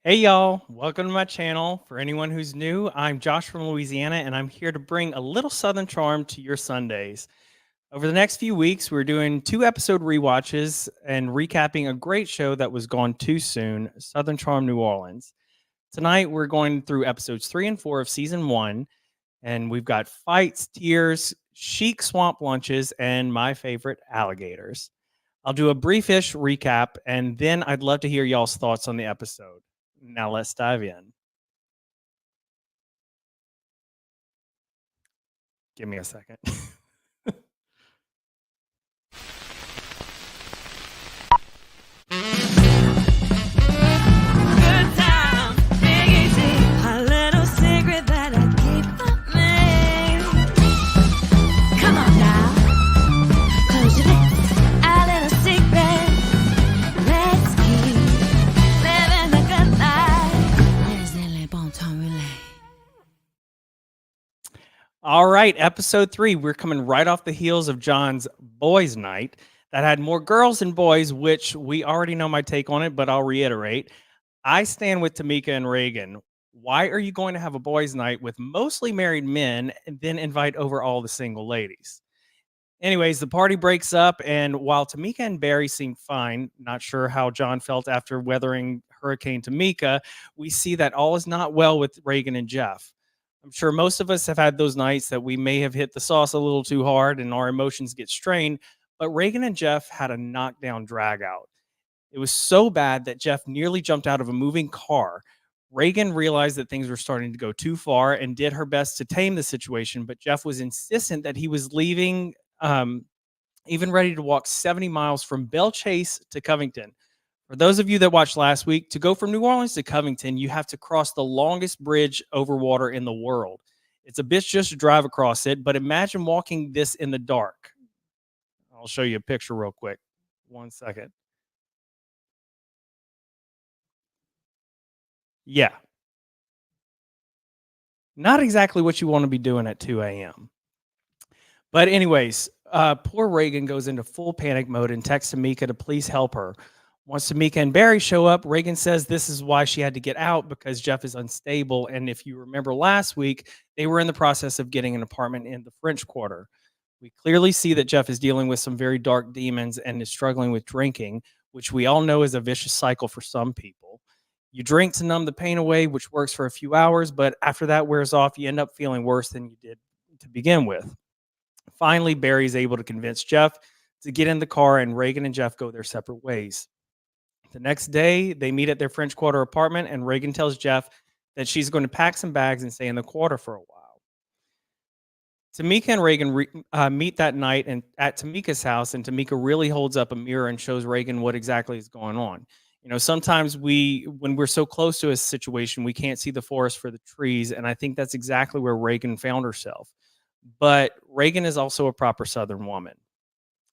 Hey y'all, welcome to my channel. For anyone who's new, I'm Josh from Louisiana and I'm here to bring a little Southern charm to your Sundays. Over the next few weeks, we're doing 2 episode rewatches and recapping a great show that was gone too soon, Southern Charm New Orleans. Tonight, we're going through episodes 3 and 4 of season 1, and we've got fights, tears, chic swamp lunches, and my favorite, alligators. I'll do a briefish recap and then I'd love to hear y'all's thoughts on the episode. Now let's dive in. Give me a second. Good time, big easy, a little secret that I keep from me. Come on now, close your lips, a little secret. Let's keep living the good life. Laissez les bon temps rouler. All right, episode 3. We're coming right off the heels of John's boys' night that had more girls than boys, which we already know my take on it, but I'll reiterate. I stand with Tamika and Reagan. Why are you going to have a boys' night with mostly married men and then invite over all the single ladies? Anyways, the party breaks up, and while Tamika and Barry seem fine, not sure how John felt after weathering Hurricane Tamika, we see that all is not well with Reagan and Jeff. I'm sure most of us have had those nights that we may have hit the sauce a little too hard and our emotions get strained, but Reagan and Jeff had a knockdown drag out. It was so bad that Jeff nearly jumped out of a moving car. Reagan realized that things were starting to go too far and did her best to tame the situation, but Jeff was insistent that he was leaving, even ready to walk 70 miles from Belle Chase to Covington. For those of you that watched last week, to go from New Orleans to Covington, you have to cross the longest bridge over water in the world. It's a bitch just to drive across it, but imagine walking this in the dark. I'll show you a picture real quick. 1 second. Yeah, not exactly what you want to be doing at 2 a.m. But anyways, poor Reagan goes into full panic mode and texts Tamika to please help her. Once Tamika and Barry show up, Reagan says this is why she had to get out because Jeff is unstable. And if you remember last week, they were in the process of getting an apartment in the French Quarter. We clearly see that Jeff is dealing with some very dark demons and is struggling with drinking, which we all know is a vicious cycle for some people. You drink to numb the pain away, which works for a few hours, but after that wears off, you end up feeling worse than you did to begin with. Finally, Barry is able to convince Jeff to get in the car, and Reagan and Jeff go their separate ways. The next day, they meet at their French Quarter apartment, and Reagan tells Jeff that she's going to pack some bags and stay in the quarter for a while. Tamika and Reagan meet that night and at Tamika's house, and Tamika really holds up a mirror and shows Reagan what exactly is going on. Sometimes when we're so close to a situation, we can't see the forest for the trees, and I think that's exactly where Reagan found herself. But Reagan is also a proper Southern woman,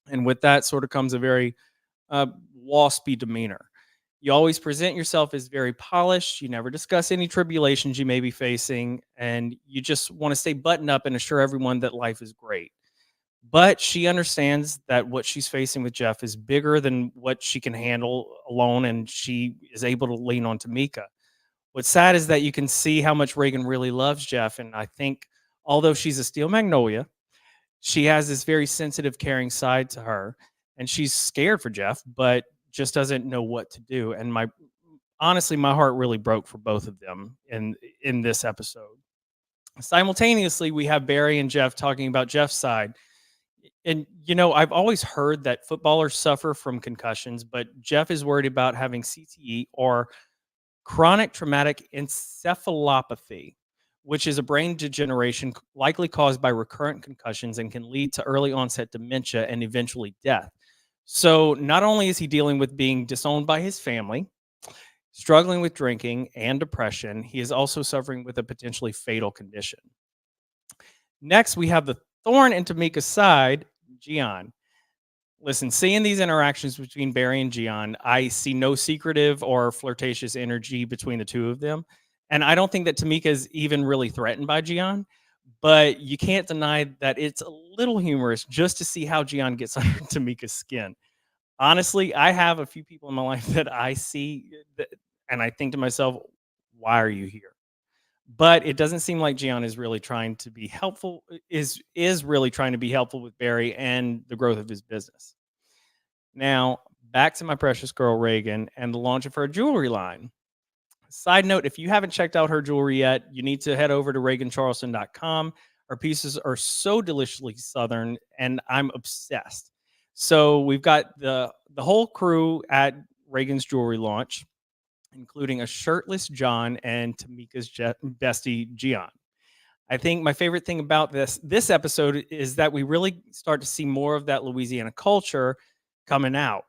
and with that sort of comes a very waspy demeanor. You always present yourself as very polished. You never discuss any tribulations you may be facing, and you just want to stay buttoned up and assure everyone that life is great. But she understands that what she's facing with Jeff is bigger than what she can handle alone, and she is able to lean on Tamika. What's sad is that you can see how much Reagan really loves Jeff, and I think although she's a steel magnolia, she has this very sensitive, caring side to her, and she's scared for Jeff, but just doesn't know what to do. And my heart really broke for both of them in this episode. Simultaneously, we have Barry and Jeff talking about Jeff's side. And I've always heard that footballers suffer from concussions, but Jeff is worried about having CTE, or chronic traumatic encephalopathy, which is a brain degeneration likely caused by recurrent concussions and can lead to early onset dementia and eventually death. So not only is he dealing with being disowned by his family, struggling with drinking and depression, he is also suffering with a potentially fatal condition. Next, we have the thorn in Tamika's side, Gian. Listen, seeing these interactions between Barry and Gian, I see no secretive or flirtatious energy between the two of them. And I don't think that Tamika is even really threatened by Gian, but you can't deny that it's a little humorous just to see how Gian gets under Tamika's skin. Honestly, I have a few people in my life that I see that And I think to myself, why are you here? But it doesn't seem like Gian is really trying to be helpful, is really trying to be helpful with Barry and the growth of his business. Now, back to my precious girl Reagan and the launch of her jewelry line. Side note, if you haven't checked out her jewelry yet, you need to head over to reagancharleston.com. Her pieces are so deliciously southern and I'm obsessed. So we've got the whole crew at Reagan's jewelry launch, including a shirtless John and Tamika's bestie Gian. I think my favorite thing about this episode is that we really start to see more of that Louisiana culture coming out.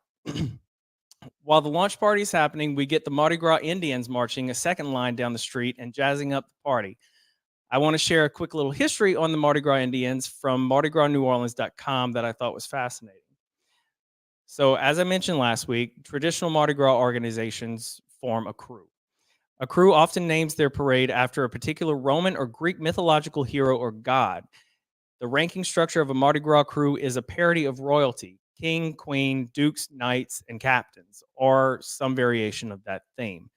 While the launch party is happening, we get the Mardi Gras Indians marching a second line down the street and jazzing up the party. I want to share a quick little history on the Mardi Gras Indians from MardiGrasNewOrleans.com that I thought was fascinating. So, as I mentioned last week, traditional Mardi Gras organizations form a crew. A crew often names their parade after a particular Roman or Greek mythological hero or god. The ranking structure of a Mardi Gras crew is a parody of royalty: king, queen, dukes, knights, and captains, or some variation of that theme.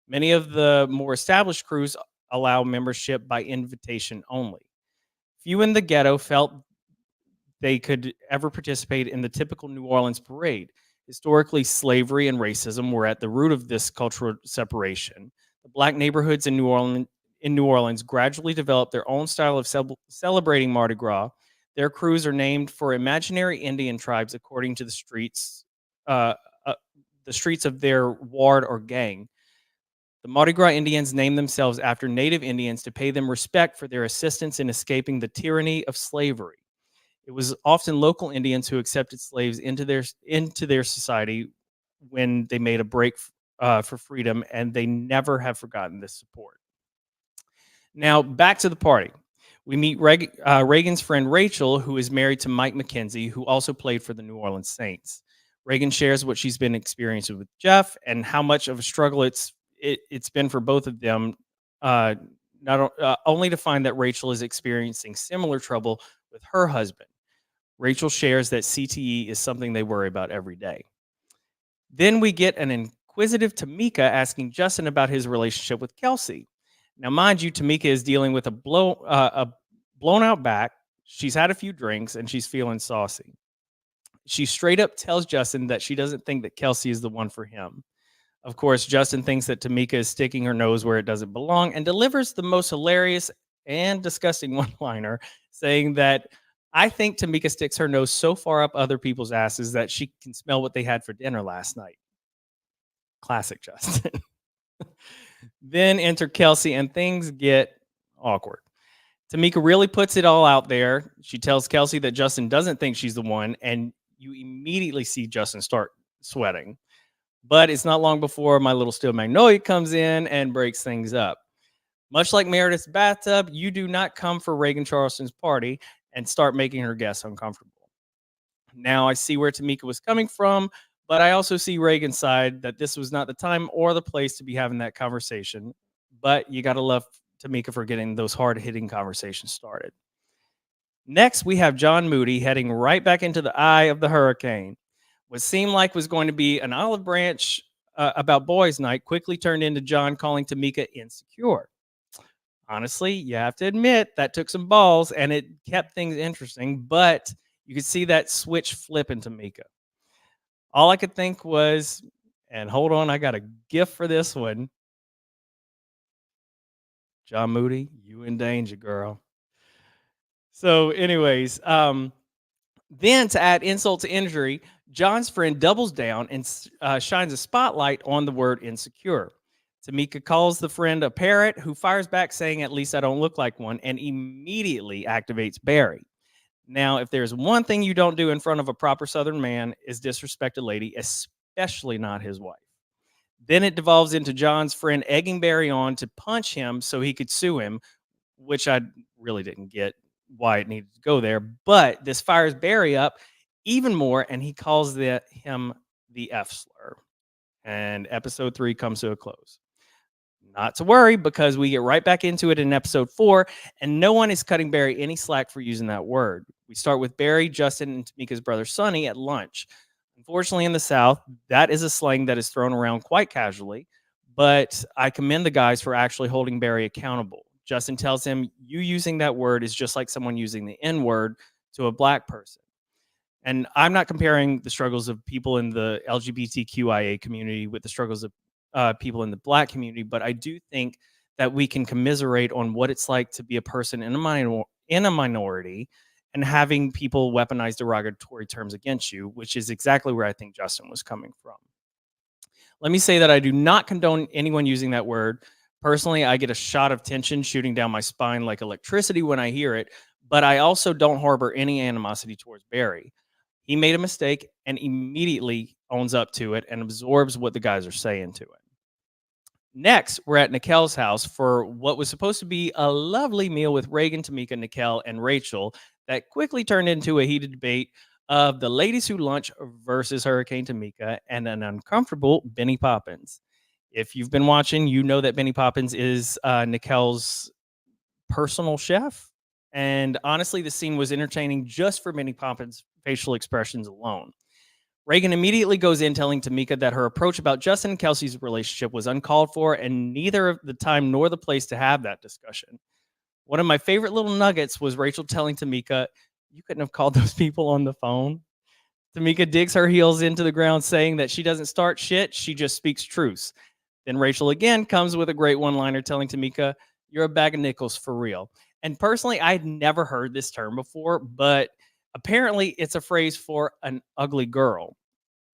Many of the more established crews allow membership by invitation only. Few in the ghetto felt they could ever participate in the typical New Orleans parade. Historically, slavery and racism were at the root of this cultural separation. The black neighborhoods in New Orleans gradually developed their own style of celebrating Mardi Gras. Their crews are named for imaginary Indian tribes according to uh, uh, the streets of their ward or gang. The Mardi Gras Indians named themselves after native Indians to pay them respect for their assistance in escaping the tyranny of slavery. It was often local Indians who accepted slaves into their society when they made a break for freedom, and they never have forgotten this support. Now, back to the party. We meet Reagan's friend Rachel, who is married to Mike McKenzie, who also played for the New Orleans Saints. Reagan shares what she's been experiencing with Jeff and how much of a struggle it's been for both of them, only to find that Rachel is experiencing similar trouble with her husband. Rachel shares that CTE is something they worry about every day. Then we get an inquisitive Tamika asking Justin about his relationship with Kelsey. Now, mind you, Tamika is dealing with a blown out back. She's had a few drinks and she's feeling saucy. She straight up tells Justin that she doesn't think that Kelsey is the one for him. Of course, Justin thinks that Tamika is sticking her nose where it doesn't belong and delivers the most hilarious and disgusting one-liner, saying that I think Tamika sticks her nose so far up other people's asses that she can smell what they had for dinner last night. Classic Justin. Then enter Kelsey and things get awkward. Tamika really puts it all out there. She tells Kelsey that Justin doesn't think she's the one, and you immediately see Justin start sweating. But it's not long before my little steel magnolia comes in and breaks things up. Much like Meredith's bathtub, you do not come for Reagan Charleston's party and start making her guests uncomfortable. Now I see where Tamika was coming from, but I also see Reagan's side that this was not the time or the place to be having that conversation. But you got to love Tamika for getting those hard-hitting conversations started. Next, we have John Moody heading right back into the eye of the hurricane. What seemed like was going to be an olive branch about boys' night quickly turned into John calling Tamika insecure. Honestly, you have to admit that took some balls and it kept things interesting, but you could see that switch flip in Tamika. All I could think was, and hold on, I got a gift for this one. John Moody, you in danger, girl. So, anyways, then to add insult to injury, John's friend doubles down and shines a spotlight on the word insecure. Tamika calls the friend a parrot, who fires back saying, "At least I don't look like one," and immediately activates Barry. Now, if there's one thing you don't do in front of a proper Southern man is disrespect a lady, especially not his wife. Then it devolves into John's friend egging Barry on to punch him so he could sue him, which I really didn't get why it needed to go there. But this fires Barry up even more, and he calls him the F slur. And episode 3 comes to a close. Not to worry, because we get right back into it in episode 4, and no one is cutting Barry any slack for using that word. We start with Barry, Justin, and Tamika's brother Sonny at lunch. Unfortunately, in the South, that is a slang that is thrown around quite casually, but I commend the guys for actually holding Barry accountable. Justin tells him, you using that word is just like someone using the N word to a black person. And I'm not comparing the struggles of people in the LGBTQIA community with the struggles of people in the black community, but I do think that we can commiserate on what it's like to be a person in a minority and having people weaponize derogatory terms against you, which is exactly where I think Justin was coming from. Let me say that I do not condone anyone using that word. Personally, I get a shot of tension shooting down my spine like electricity when I hear it, but I also don't harbor any animosity towards Barry. He made a mistake and immediately owns up to it and absorbs what the guys are saying to it. Next, we're at Nikel's house for what was supposed to be a lovely meal with Reagan, Tamika, Nikel, and Rachel that quickly turned into a heated debate of the ladies who lunch versus Hurricane Tamika and an uncomfortable Benny Poppins. If you've been watching, you know that Benny Poppins is Nikel's personal chef. And honestly, the scene was entertaining just for Benny Poppins' facial expressions alone. Reagan immediately goes in telling Tamika that her approach about Justin and Kelsey's relationship was uncalled for and neither the time nor the place to have that discussion. One of my favorite little nuggets was Rachel telling Tamika, you couldn't have called those people on the phone. Tamika digs her heels into the ground saying that she doesn't start shit, she just speaks truths. Then Rachel again comes with a great one-liner telling Tamika, you're a bag of nickels for real. And personally, I'd never heard this term before, but apparently it's a phrase for an ugly girl.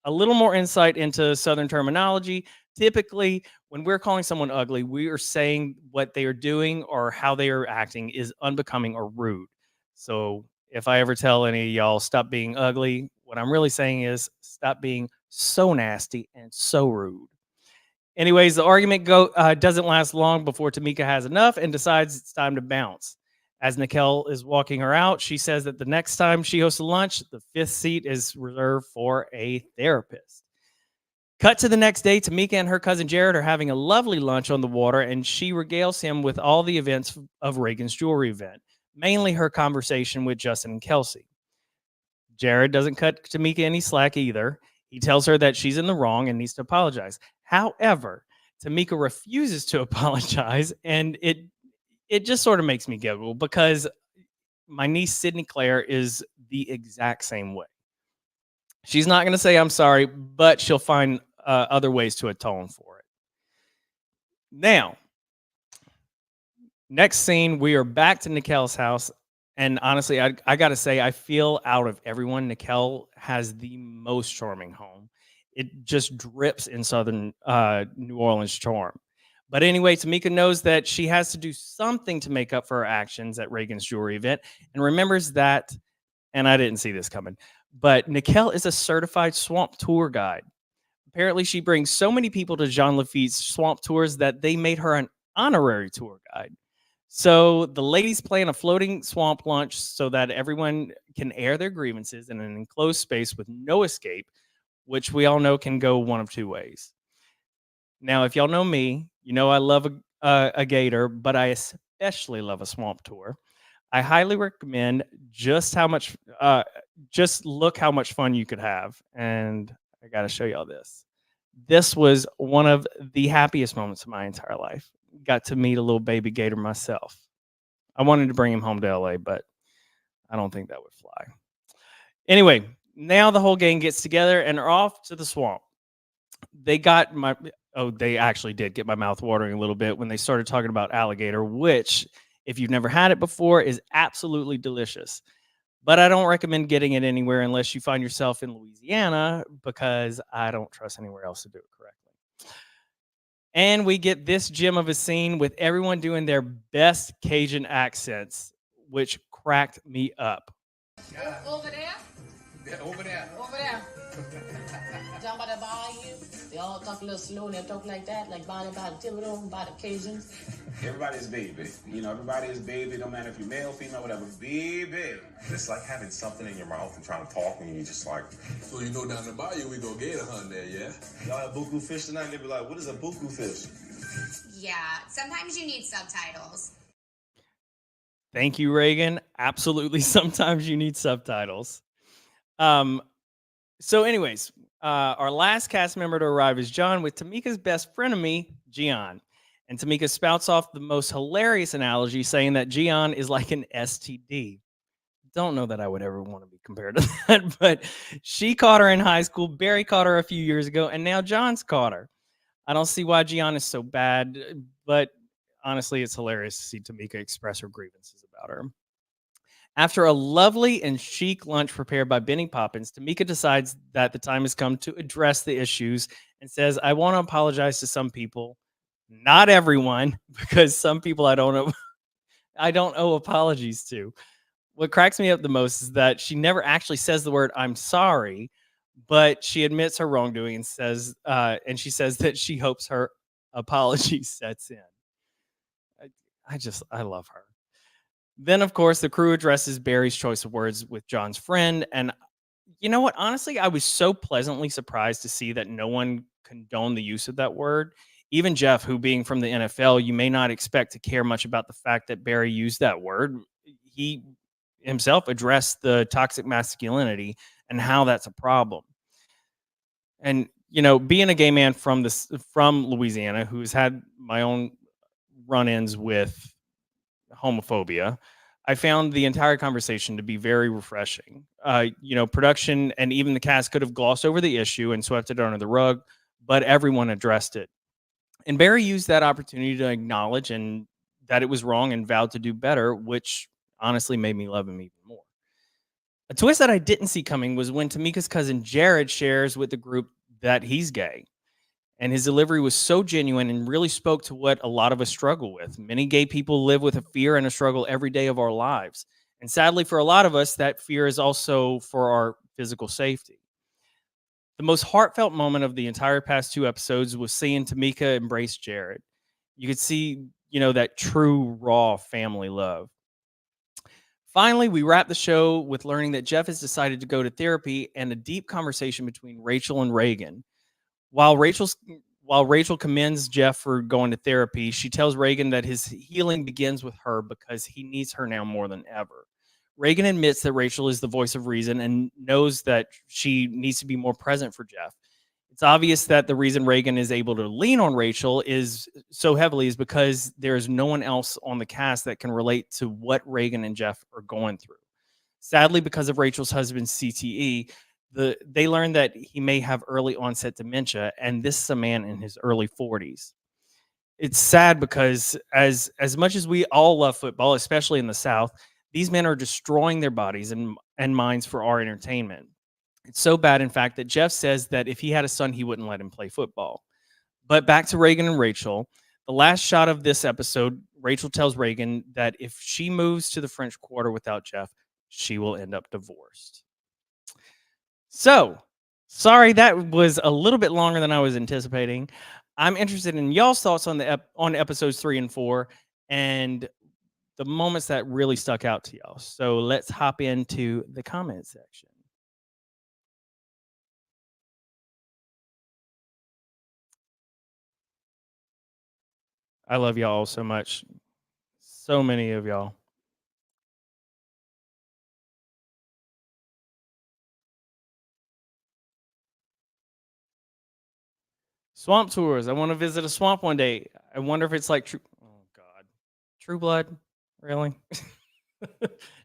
A little more insight into Southern terminology. Typically, when we're calling someone ugly, we are saying what they are doing or how they are acting is unbecoming or rude. So if I ever tell any of y'all stop being ugly, what I'm really saying is stop being so nasty and so rude. Anyways, the argument doesn't last long before Tamika has enough and decides it's time to bounce. As Nikel is walking her out, she says that the next time she hosts a lunch, the fifth seat is reserved for a therapist. Cut to the next day, Tamika and her cousin Jared are having a lovely lunch on the water, and she regales him with all the events of Reagan's jewelry event, mainly her conversation with Justin and Kelsey. Jared doesn't cut Tamika any slack either. He tells her that she's in the wrong and needs to apologize. However, Tamika refuses to apologize, and it just sort of makes me giggle because my niece Sydney Claire is the exact same way. She's not going to say I'm sorry, but she'll find other ways to atone for it. Now, next scene, we are back to Nikel's house. And honestly, I got to say, I feel out of everyone, Nikel has the most charming home. It just drips in Southern New Orleans charm. But anyway, Tamika knows that she has to do something to make up for her actions at Reagan's jewelry event and remembers that, and I didn't see this coming, but Nikel is a certified swamp tour guide. Apparently, she brings so many people to Jean Lafitte's swamp tours that they made her an honorary tour guide. So the ladies plan a floating swamp lunch so that everyone can air their grievances in an enclosed space with no escape, which we all know can go one of two ways. Now, if y'all know me, you know I love a gator, but I especially love a swamp tour. I highly recommend just look how much fun you could have. And I got to show y'all this. This was one of the happiest moments of my entire life. Got to meet a little baby gator myself. I wanted to bring him home to LA, but I don't think that would fly. Anyway, now the whole gang gets together and are off to the swamp. They actually did get my mouth watering a little bit when they started talking about alligator, which, if you've never had it before, is absolutely delicious. But I don't recommend getting it anywhere unless you find yourself in Louisiana, because I don't trust anywhere else to do it correctly. And we get this gem of a scene with everyone doing their best Cajun accents, which cracked me up. Over there? Yeah, over there. Over there. Down by the bayou, they all talk a little slow and they talk like that, like by the Thibodeau, by the Cajuns. Everybody's baby. You know, everybody is baby. No matter if you're male, female, whatever. Baby. It's like having something in your mouth and trying to talk and you just like... So you know down the bayou we go gator hunt there, yeah? Y'all have buku fish tonight? They be like, what is a buku fish? Yeah, sometimes you need subtitles. Thank you, Reagan. Absolutely. Sometimes you need subtitles. So anyways, Our last cast member to arrive is John with Tamika's best frenemy, Gian. And Tamika spouts off the most hilarious analogy, saying that Gian is like an STD. Don't know that I would ever want to be compared to that, but she caught her in high school. Barry caught her a few years ago, and now John's caught her. I don't see why Gian is so bad, but honestly, it's hilarious to see Tamika express her grievances about her. After a lovely and chic lunch prepared by Benny Poppins, Tamika decides that the time has come to address the issues and says, I want to apologize to some people, not everyone, because some people I don't know I don't owe apologies to. What cracks me up the most is that she never actually says the word I'm sorry, but she admits her wrongdoing and she says that she hopes her apology sets in. I, I love her. Then, of course, the crew addresses Barry's choice of words with John's friend. And you know what? Honestly, I was so pleasantly surprised to see that no one condoned the use of that word. Even Jeff, who being from the NFL, you may not expect to care much about the fact that Barry used that word. He himself addressed the toxic masculinity and how that's a problem. And being a gay man from Louisiana, who's had my own run-ins with homophobia, I found the entire conversation to be very refreshing. Production and even the cast could have glossed over the issue and swept it under the rug, but everyone addressed it. And Barry used that opportunity to acknowledge and that it was wrong and vowed to do better, which honestly made me love him even more. A twist that I didn't see coming was when Tamika's cousin Jared shares with the group that he's gay. And his delivery was so genuine and really spoke to what a lot of us struggle with. Many gay people live with a fear and a struggle every day of our lives. And sadly, for a lot of us, that fear is also for our physical safety. The most heartfelt moment of the entire past two episodes was seeing Tamika embrace Jared. You could see, that true, raw family love. Finally, we wrap the show with learning that Jeff has decided to go to therapy and a deep conversation between Rachel and Reagan. While Rachel commends Jeff for going to therapy, she tells Reagan that his healing begins with her because he needs her now more than ever. Reagan admits that Rachel is the voice of reason and knows that she needs to be more present for Jeff. It's obvious that the reason Reagan is able to lean on Rachel is so heavily is because there is no one else on the cast that can relate to what Reagan and Jeff are going through. Sadly, because of Rachel's husband's CTE, they learned that he may have early onset dementia, and this is a man in his early 40s. It's sad because as much as we all love football, especially in the South, these men are destroying their bodies and minds for our entertainment. It's so bad, in fact, that Jeff says that if he had a son, he wouldn't let him play football. But back to Reagan and Rachel. The last shot of this episode, Rachel tells Reagan that if she moves to the French Quarter without Jeff, she will end up divorced. So, sorry that was a little bit longer than I was anticipating. I'm interested in y'all's thoughts on on episodes 3 and 4 and the moments that really stuck out to y'all. So, let's hop into the comment section. I love y'all so much. So many of y'all. Swamp tours. I want to visit a swamp one day. I wonder if it's like True. Oh God, True Blood. Really?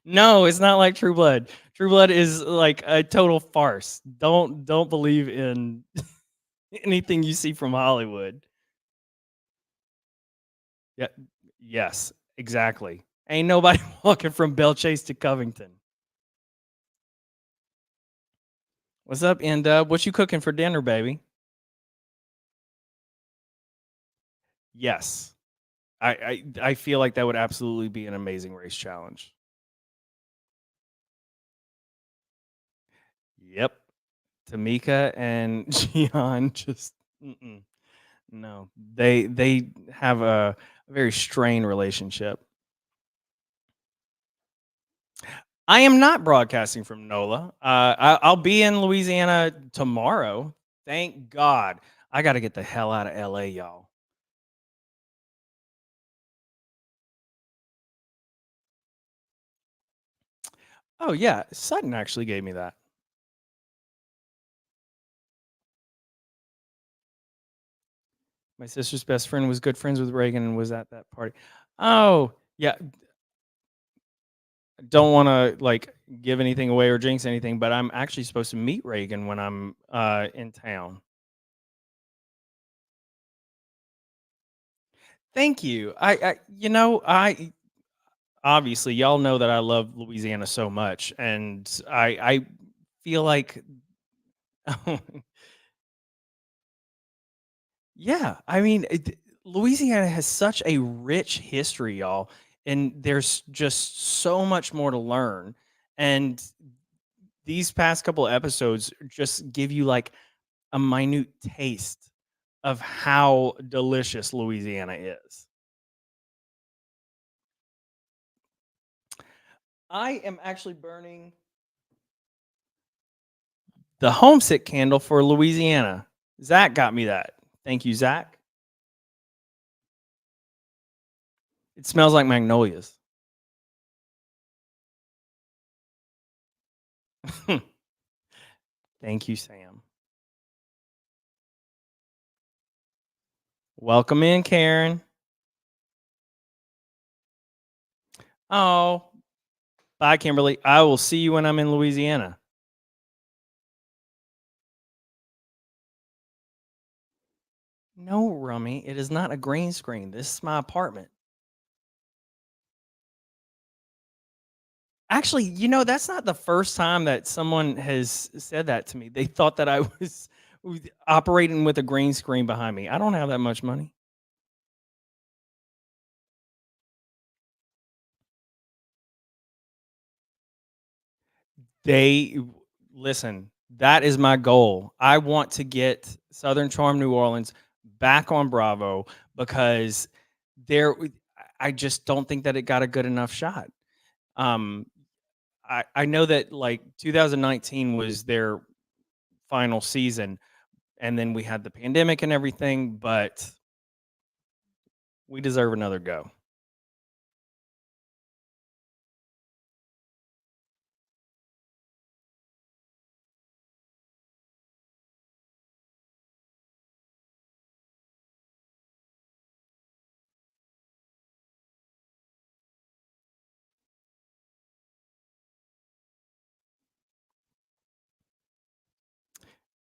No, it's not like True Blood. True Blood is like a total farce. Don't believe in anything you see from Hollywood. Yeah. Yes. Exactly. Ain't nobody walking from Bell Chase to Covington. What's up, N Dub? What you cooking for dinner, baby? Yes. I feel like that would absolutely be an amazing race challenge. Yep. Tamika and Gian just no. They have a very strained relationship. I am not broadcasting from NOLA. I'll be in Louisiana tomorrow. Thank God. I got to get the hell out of LA, y'all. Oh yeah, Sutton actually gave me that. My sister's best friend was good friends with Reagan and was at that party. Oh, yeah. Don't want to like give anything away or jinx anything, but I'm actually supposed to meet Reagan when I'm in town. Thank you. I obviously y'all know that I love Louisiana so much, and I feel like yeah, I mean, Louisiana has such a rich history, y'all, and there's just so much more to learn. And these past couple episodes just give you like a minute taste of how delicious Louisiana is. I am actually burning the homesick candle for Louisiana. Zach got me that. Thank you, Zach. It smells like magnolias. Thank you, Sam. Welcome in, Karen. Oh, bye, Kimberly. I will see you when I'm in Louisiana. No, Rummy, it is not a green screen. This is my apartment. Actually, that's not the first time that someone has said that to me. They thought that I was operating with a green screen behind me. I don't have that much money. They listen, that is my goal. I want to get Southern Charm New Orleans back on Bravo because there I just don't think that it got a good enough shot. Um I know that like 2019 was their final season and then we had the pandemic and everything, but we deserve another go.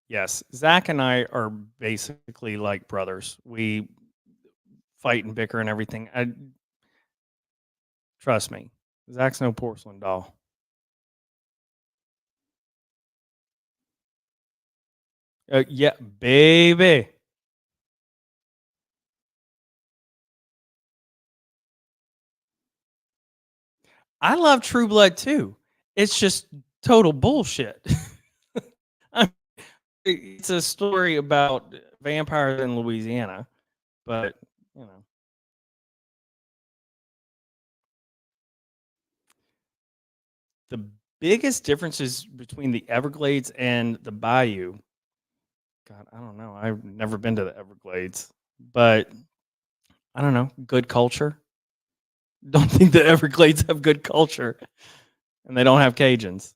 Yes, Zach and I are basically like brothers. We fight and bicker and everything. Trust me, Zach's no porcelain doll. Yeah, baby. I love True Blood too. It's just total bullshit. I- it's a story about vampires in Louisiana, but you know, the biggest differences between the Everglades and the Bayou. God, I don't know. I've never been to the Everglades, but I don't know. Good culture. Don't think the Everglades have good culture, and they don't have Cajuns.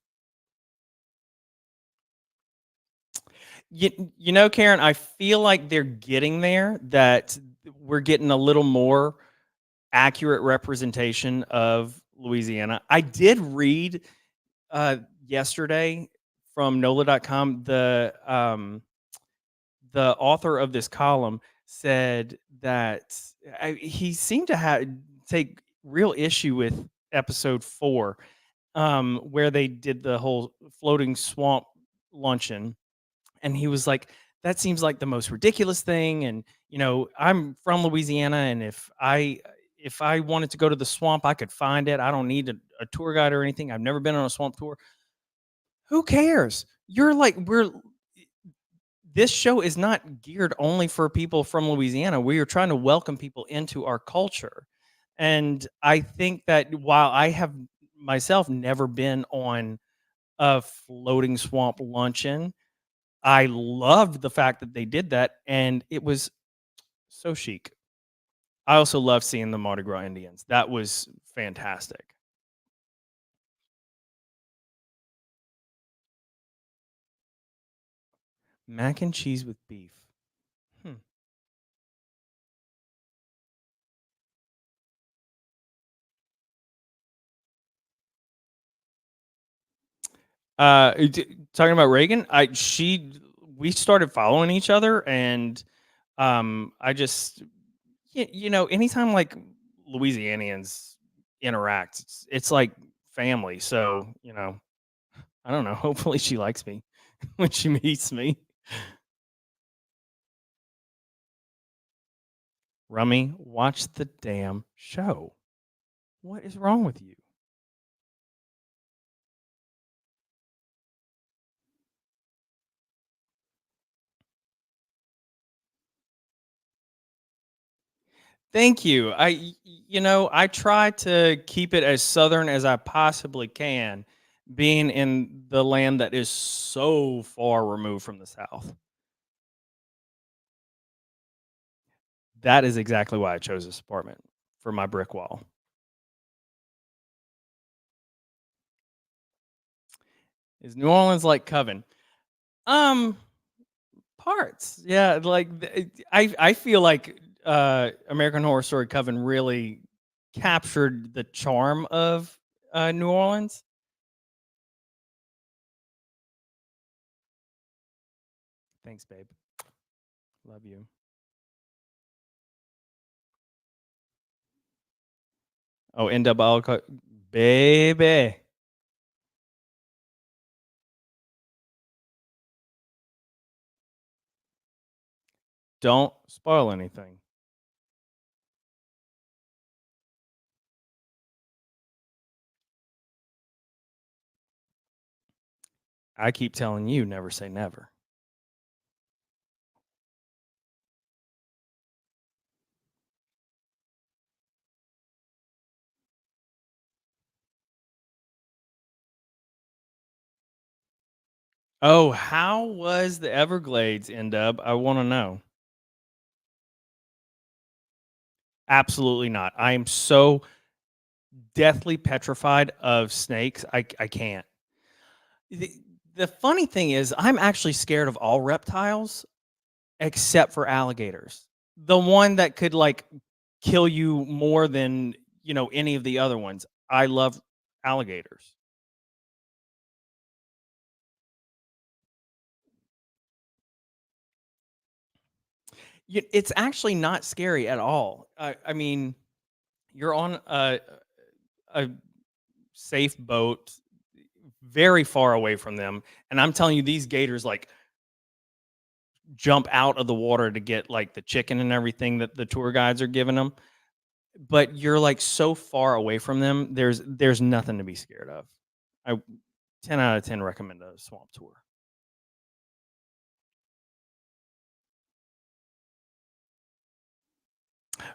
Karen, I feel like they're getting there. That we're getting a little more accurate representation of Louisiana. I did read yesterday from NOLA.com the author of this column said that he seemed to take real issue with episode 4, where they did the whole floating swamp luncheon, and he was like, "That seems like the most ridiculous thing." And I'm from Louisiana, and if I wanted to go to the swamp, I could find it. I don't need a tour guide or anything. I've never been on a swamp tour. Who cares? You're like we're This show is not geared only for people from Louisiana. We are trying to welcome people into our culture. And I think that while I have myself never been on a floating swamp luncheon, I loved the fact that they did that and it was so chic. I also love seeing the Mardi Gras Indians. That was fantastic. Mac and cheese with beef. Hmm. Talking about Reagan, we started following each other, and I just anytime like Louisianians interact, it's like family. So I don't know. Hopefully, she likes me when she meets me. Rummy, watch the damn show. What is wrong with you? Thank you. I try to keep it as southern as I possibly can, being in the land that is so far removed from the South. That is exactly why I chose this apartment for my brick wall. Is New Orleans like Coven? Um, Parts. Yeah, like I feel like American Horror Story Coven really captured the charm of New Orleans. Thanks, babe. Love you. Oh, NWO, baby. Don't spoil anything. I keep telling you, never say never. Oh, how was the Everglades, Ndub? I want to know. Absolutely not. I am so deathly petrified of snakes. I can't. The, the funny thing is, I'm actually scared of all reptiles except for alligators. The one that could like kill you more than any of the other ones. I love alligators. It's actually not scary at all. I mean, you're on a safe boat, very far away from them, and I'm telling you, these gators like jump out of the water to get like the chicken and everything that the tour guides are giving them. But you're like so far away from them. There's nothing to be scared of. I 10 out of 10 recommend a swamp tour.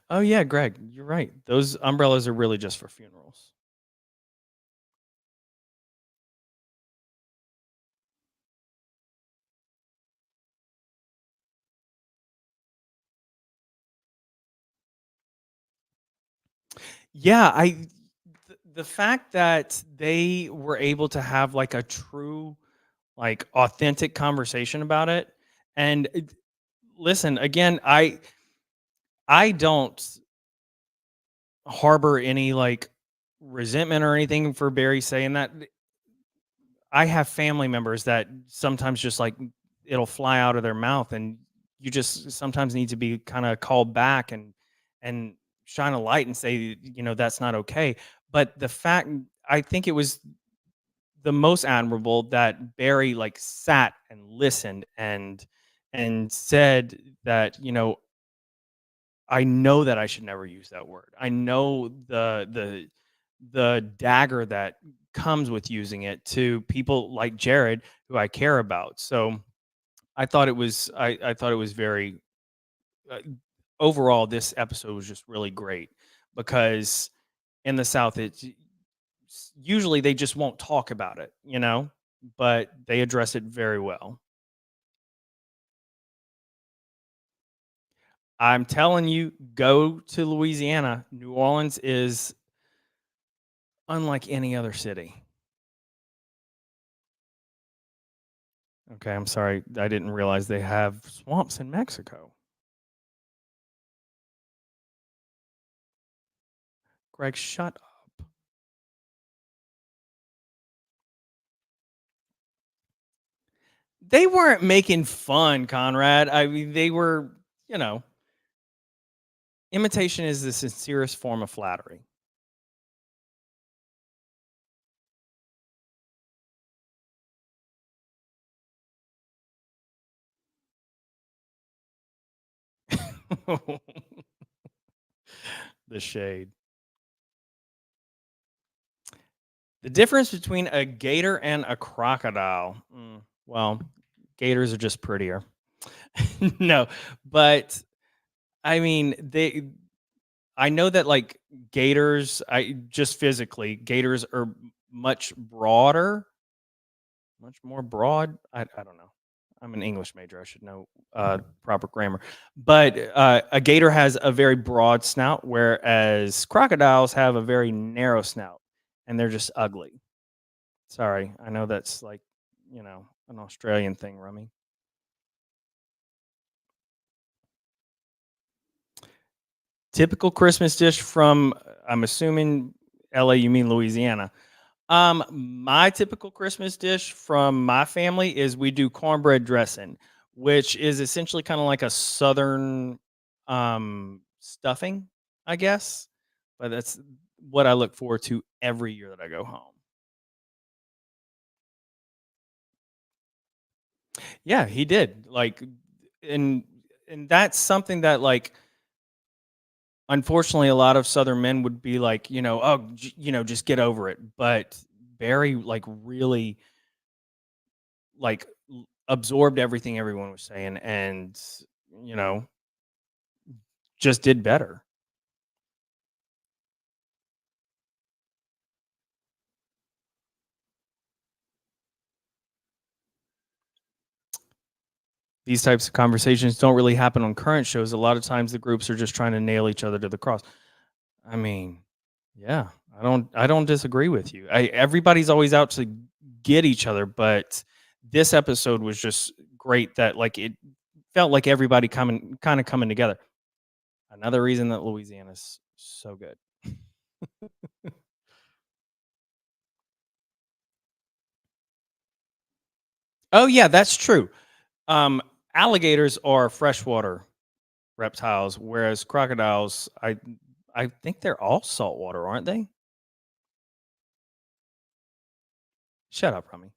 Oh yeah, Greg, you're right. Those umbrellas are really just for funerals. Yeah, the fact that they were able to have like a true, like authentic conversation about it, and listen again, I don't harbor any like resentment or anything for Barry saying that. I have family members that sometimes just like it'll fly out of their mouth, and you just sometimes need to be kind of called back and shine a light and say, that's not okay. But the fact, I think it was the most admirable that Barry like sat and listened and said that, I know that I should never use that word. I know the dagger that comes with using it to people like Jared who I care about. So I thought it was very uh, overall this episode was just really great because in the South it's usually they just won't talk about it, but they address it very well. I'm telling you, go to Louisiana. New Orleans is unlike any other city. Okay, I'm sorry. I didn't realize they have swamps in Mexico. Greg, shut up. They weren't making fun, Conrad. I mean, they were, you know, imitation is the sincerest form of flattery. The shade. The difference between a gator and a crocodile. Well, gators are just prettier. No, but I mean, I know that like gators, I just physically, gators are much broader, much more broad. I don't know. I'm an English major. I should know proper grammar. But a gator has a very broad snout, whereas crocodiles have a very narrow snout, and they're just ugly. Sorry, I know that's like, an Australian thing, Rummy. Typical Christmas dish from, I'm assuming LA, you mean Louisiana. My typical Christmas dish from my family is we do cornbread dressing, which is essentially kind of like a southern stuffing, I guess. But that's what I look forward to every year that I go home. Yeah, he did. Like, and and that's something that like unfortunately a lot of southern men would be like, oh, just get over it. But Barry like really like absorbed everything everyone was saying and you know just did better. These types of conversations don't really happen on current shows. A lot of times the groups are just trying to nail each other to the cross. I mean, yeah, I don't disagree with you. Everybody's always out to get each other, but this episode was just great that like it felt like everybody coming together. Another reason that Louisiana's so good. Oh yeah, that's true. Um, Alligators are freshwater reptiles, whereas crocodiles, I think they're all saltwater, aren't they? Shut up, Rummy.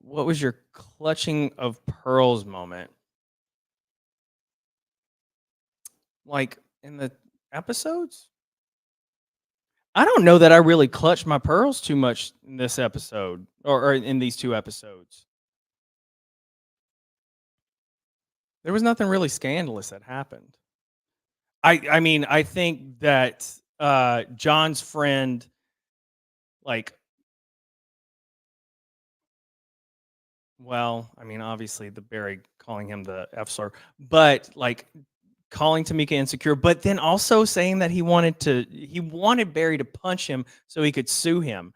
What was your clutching of pearls moment? Like in the episodes? I don't know that I really clutched my pearls too much in this episode or in these two episodes. There was nothing really scandalous that happened. I mean, I think that John's friend like well, I mean, obviously the Barry calling him the F slur, but like calling Tamika insecure, but then also saying that he wanted Barry to punch him so he could sue him.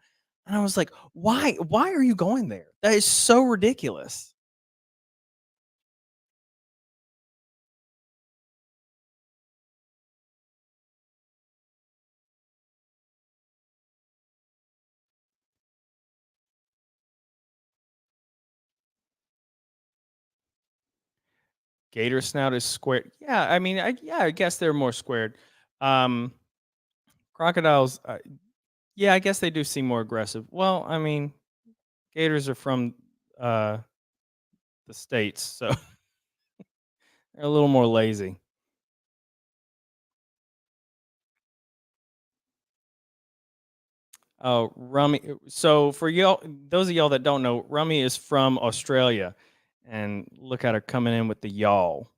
And I was like, why are you going there? That is so ridiculous. Gator snout is squared. Yeah, I mean, I guess they're more squared. Um, Crocodiles, yeah, I guess they do seem more aggressive. Well, I mean, gators are from uh, the states, so they're a little more lazy. Oh, Rummy. So for y'all, those of y'all that don't know, Rummy is from Australia, and look at her coming in with the y'all.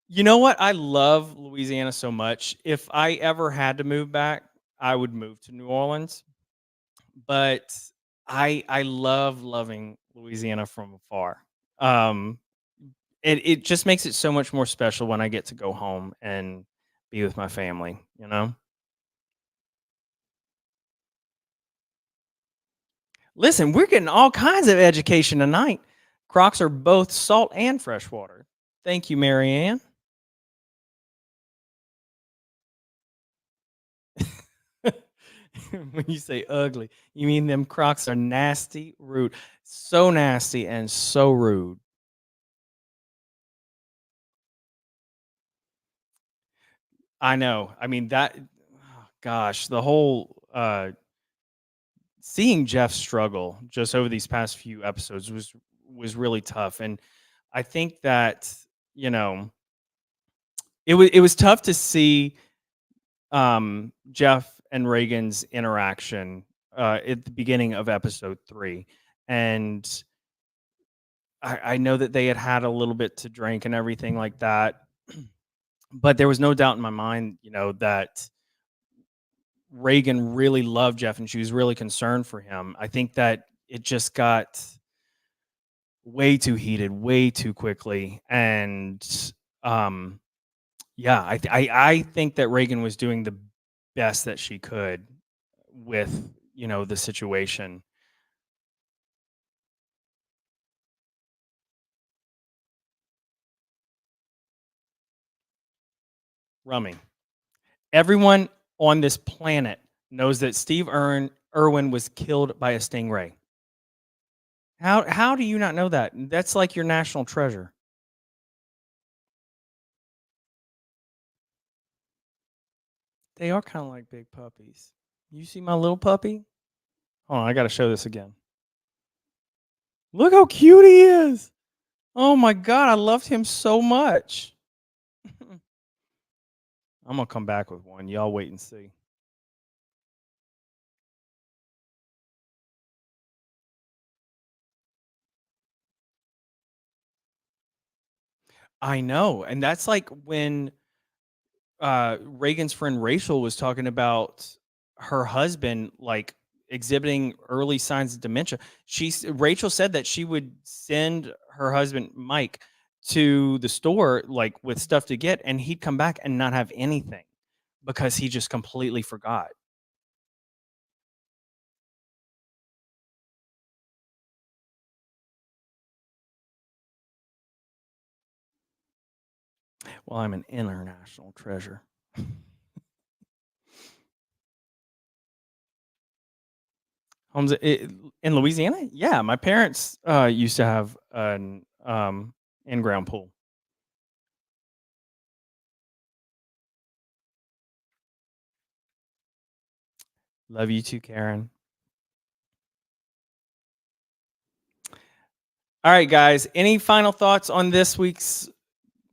You know what? I love Louisiana so much. If I ever had to move back, I would move to New Orleans. But I love loving Louisiana from afar. Um, it just makes it so much more special when I get to go home and be with my family. Listen, we're getting all kinds of education tonight. Crocs are both salt and freshwater. Thank you, Marianne. When you say ugly, you mean them Crocs are nasty, rude, so nasty and so rude. I know. I mean that. Oh, gosh, the whole seeing Jeff struggle just over these past few episodes was really tough, and I think that you know it was tough to see Jeff and Reagan's interaction at the beginning of episode 3, and I know that they had a little bit to drink and everything like that, but there was no doubt in my mind, that Reagan really loved Jeff and she was really concerned for him. I think that it just got way too heated, way too quickly, and um, yeah, I think that Reagan was doing the best that she could with the situation. Rummy. Everyone on this planet knows that Steve Irwin was killed by a stingray. How do you not know that? That's like your national treasure. They are kind of like big puppies. You see my little puppy? Hold on, I got to show this again. Look how cute he is. Oh my god, I loved him so much. I'm gonna come back with one. Y'all wait and see. I know, and that's like when Reagan's friend Rachel was talking about her husband like exhibiting early signs of dementia. Rachel said that she would send her husband Mike to the store like with stuff to get, and he'd come back and not have anything because he just completely forgot. Well, I'm an international treasure. Homes in Louisiana? Yeah, my parents used to have an in-ground pool. Love you too, Karen. All right, guys. Any final thoughts on this week's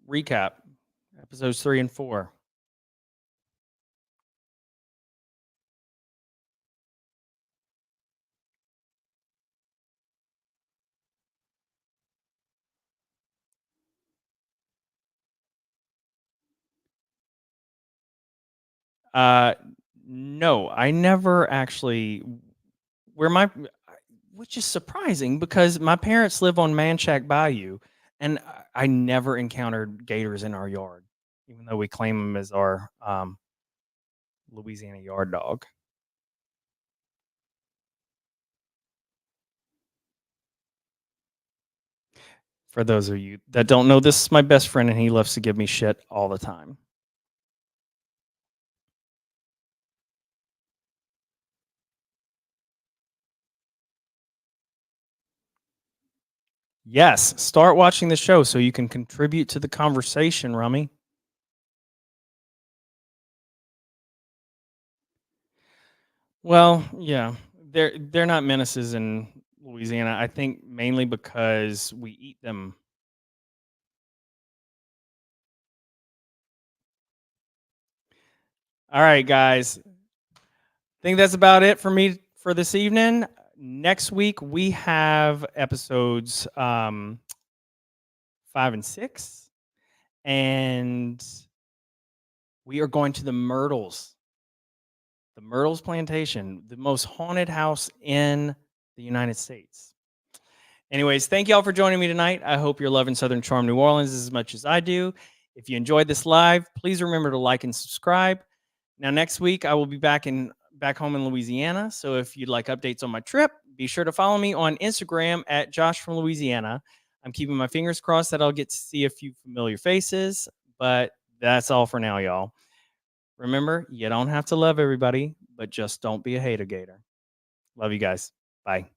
recap? Episodes 3 and 4. Uh, no, I never actually. Where my, which is surprising because my parents live on Manchac Bayou, and I never encountered gators in our yard, even though we claim them as our Louisiana yard dog. For those of you that don't know, this is my best friend, and he loves to give me shit all the time. Yes, start watching the show so you can contribute to the conversation, Rummy. Well, yeah, they're not menaces in Louisiana. I think mainly because we eat them. All right, guys. I think that's about it for me for this evening. Next week we have episodes 5 and 6, and we are going to the Myrtles Plantation, the most haunted house in the United States. Anyways, thank y'all for joining me tonight. I hope you're loving Southern Charm New Orleans as much as I do. If you enjoyed this live, please remember to like and subscribe. Now, next week I will be back home in Louisiana. So if you'd like updates on my trip, be sure to follow me on Instagram at Josh from Louisiana. I'm keeping my fingers crossed that I'll get to see a few familiar faces, but that's all for now, y'all. Remember, you don't have to love everybody, but just don't be a hater gator. Love you guys. Bye.